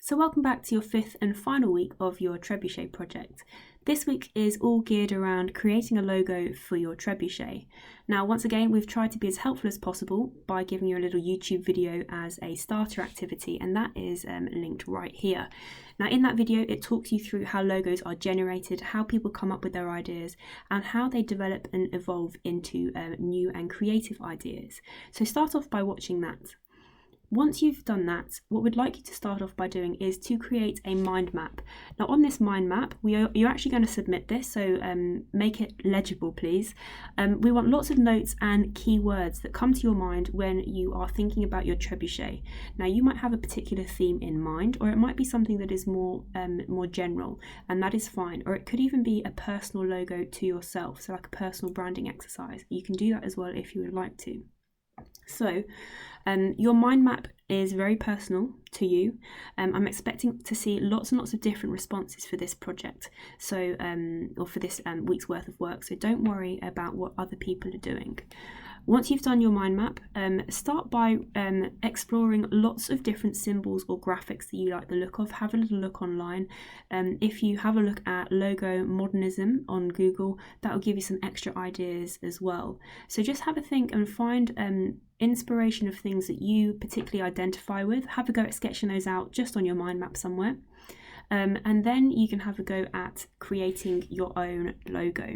So welcome back to your fifth and final week of your trebuchet project. This week is all geared around creating a logo for your trebuchet. Now, once again, we've tried to be as helpful as possible by giving you a little YouTube video as a starter activity, and that is linked right here. Now, in that video, it talks you through how logos are generated, how people come up with their ideas, and how they develop and evolve into new and creative ideas. So start off by watching that. Once you've done that, what we'd like you to start off by doing is to create a mind map. Now on this mind map, you're actually going to submit this, so make it legible please. We want lots of notes and keywords that come to your mind when you are thinking about your trebuchet. Now you might have a particular theme in mind, or it might be something that is more general, and that is fine. Or it could even be a personal logo to yourself, so like a personal branding exercise. You can do that as well if you would like to. So your mind map is very personal to you. I'm expecting to see lots and lots of different responses for this project, so or for this week's worth of work, so don't worry about what other people are doing. Once you've done your mind map, start by exploring lots of different symbols or graphics that you like the look of. Have a little look online. If you have a look at logo modernism on Google, that will give you some extra ideas as well. So just have a think and find inspiration of things that you particularly identify with. Have a go at sketching those out just on your mind map somewhere. And then you can have a go at creating your own logo.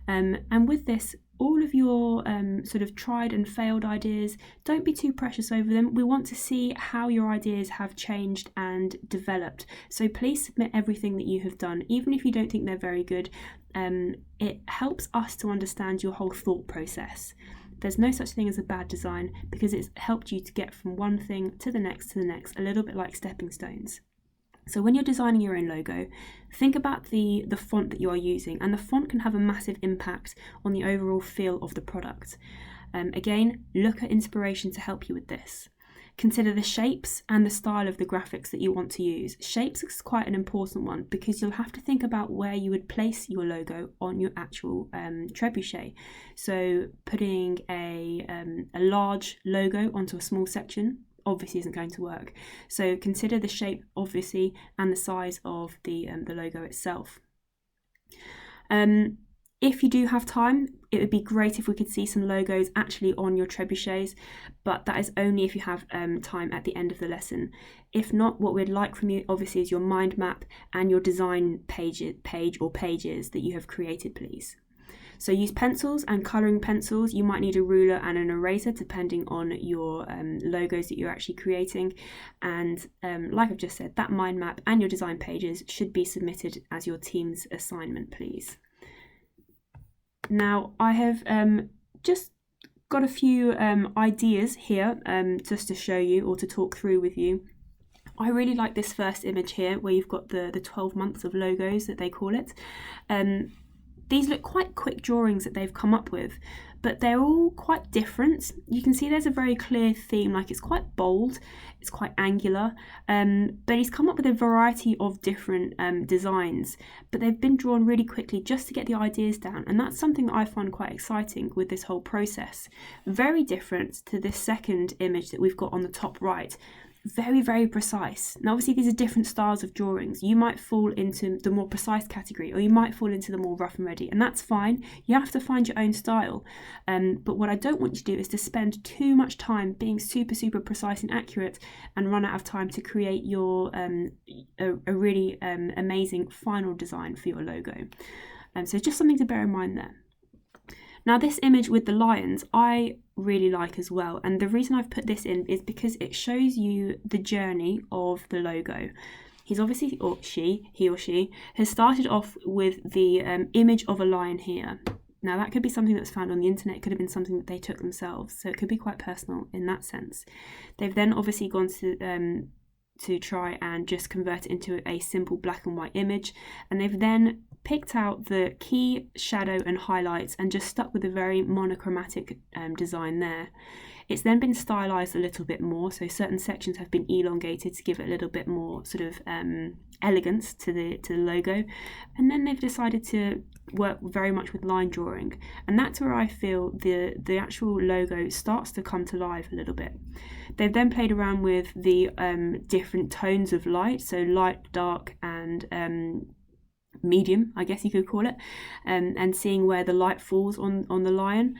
And with this, all of your sort of tried and failed ideas, don't be too precious over them. We want to see how your ideas have changed and developed. So please submit everything that you have done, even if you don't think they're very good. It helps us to understand your whole thought process. There's no such thing as a bad design because it's helped you to get from one thing to the next, a little bit like stepping stones. So when you're designing your own logo, think about the font that you are using, and the font can have a massive impact on the overall feel of the product. Again, look at inspiration to help you with this. Consider the shapes and the style of the graphics that you want to use. Shapes is quite an important one because you'll have to think about where you would place your logo on your actual trebuchet. So putting a large logo onto a small section obviously isn't going to work. So consider the shape obviously and the size of the logo itself. If you do have time, it would be great if we could see some logos actually on your trebuchets, but that is only if you have time at the end of the lesson. If not, what we'd like from you obviously is your mind map and your design page or pages that you have created, please. So use pencils and colouring pencils. You might need a ruler and an eraser depending on your logos that you're actually creating. And like I've just said, that mind map and your design pages should be submitted as your team's assignment, please. Now I have just got a few ideas here just to show you or to talk through with you. I really like this first image here where you've got the 12 months of logos that they call it. These look quite quick drawings that they've come up with, but they're all quite different. You can see there's a very clear theme, like it's quite bold, it's quite angular, but he's come up with a variety of different designs, but they've been drawn really quickly just to get the ideas down, and that's something that I find quite exciting with this whole process. Very different to this second image that we've got on the top right. Very, very precise. Now obviously these are different styles of drawings. You might fall into the more precise category, or you might fall into the more rough and ready, and that's fine. You have to find your own style. But what I don't want you to do is to spend too much time being super precise and accurate and run out of time to create your a really amazing final design for your logo. So just something to bear in mind there. Now this image with the lions I really like as well, and the reason I've put this in is because it shows you the journey of the logo. He's obviously, he or she has started off with the image of a lion here. Now that could be something that's found on the internet, it could have been something that they took themselves, so it could be quite personal in that sense. They've then obviously gone to try and just convert it into a simple black and white image, and they've then picked out the key shadow and highlights and just stuck with a very monochromatic design there. It's then been stylized a little bit more, so certain sections have been elongated to give it a little bit more sort of elegance to the logo, and then they've decided to work very much with line drawing, and that's where I feel the actual logo starts to come to life a little bit. They've then played around with the different tones of light, so light, dark, and medium, I guess you could call it, and seeing where the light falls on the lion.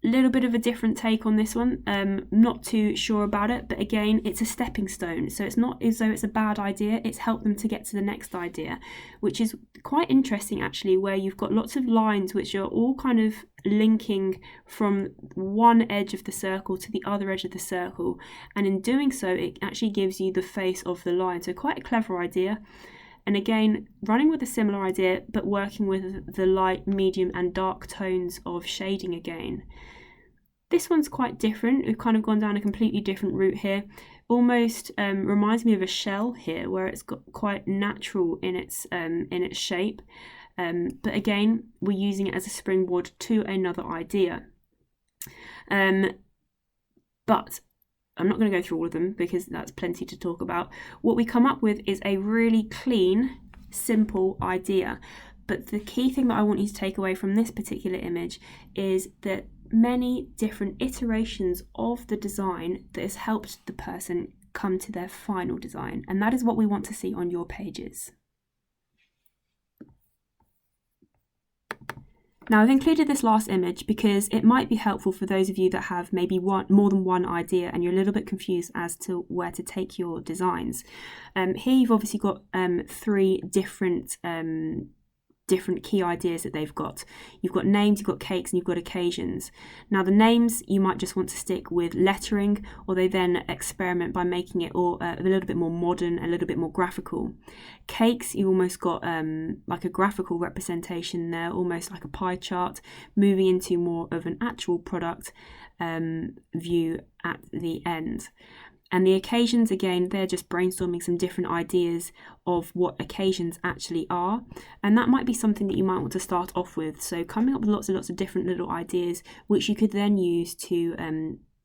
Little bit of a different take on this one, not too sure about it, but again, it's a stepping stone, so it's not as though it's a bad idea, it's helped them to get to the next idea, which is quite interesting actually, where you've got lots of lines which are all kind of linking from one edge of the circle to the other edge of the circle, and in doing so it actually gives you the face of the lion, so quite a clever idea. And again, running with a similar idea, but working with the light, medium and dark tones of shading again. This one's quite different. We've kind of gone down a completely different route here. Almost reminds me of a shell here, where it's got quite natural in its shape. But again, we're using it as a springboard to another idea. But I'm not going to go through all of them because that's plenty to talk about. What we come up with is a really clean, simple idea. But the key thing that I want you to take away from this particular image is that many different iterations of the design that has helped the person come to their final design. And that is what we want to see on your pages. Now, I've included this last image because it might be helpful for those of you that have maybe more than one idea and you're a little bit confused as to where to take your designs. Here you've obviously got three different key ideas that they've got. You've got names, you've got cakes, and you've got occasions. Now the names, you might just want to stick with lettering, or they then experiment by making it all a little bit more modern, a little bit more graphical. Cakes, you almost got like a graphical representation there, almost like a pie chart, moving into more of an actual product view at the end. And the occasions, again, they're just brainstorming some different ideas of what occasions actually are. And that might be something that you might want to start off with. So coming up with lots and lots of different little ideas, which you could then use to,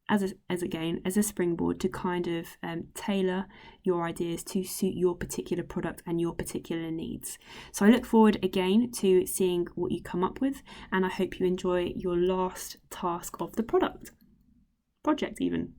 as a springboard to kind of tailor your ideas to suit your particular product and your particular needs. So I look forward again to seeing what you come up with. And I hope you enjoy your last task of the project even.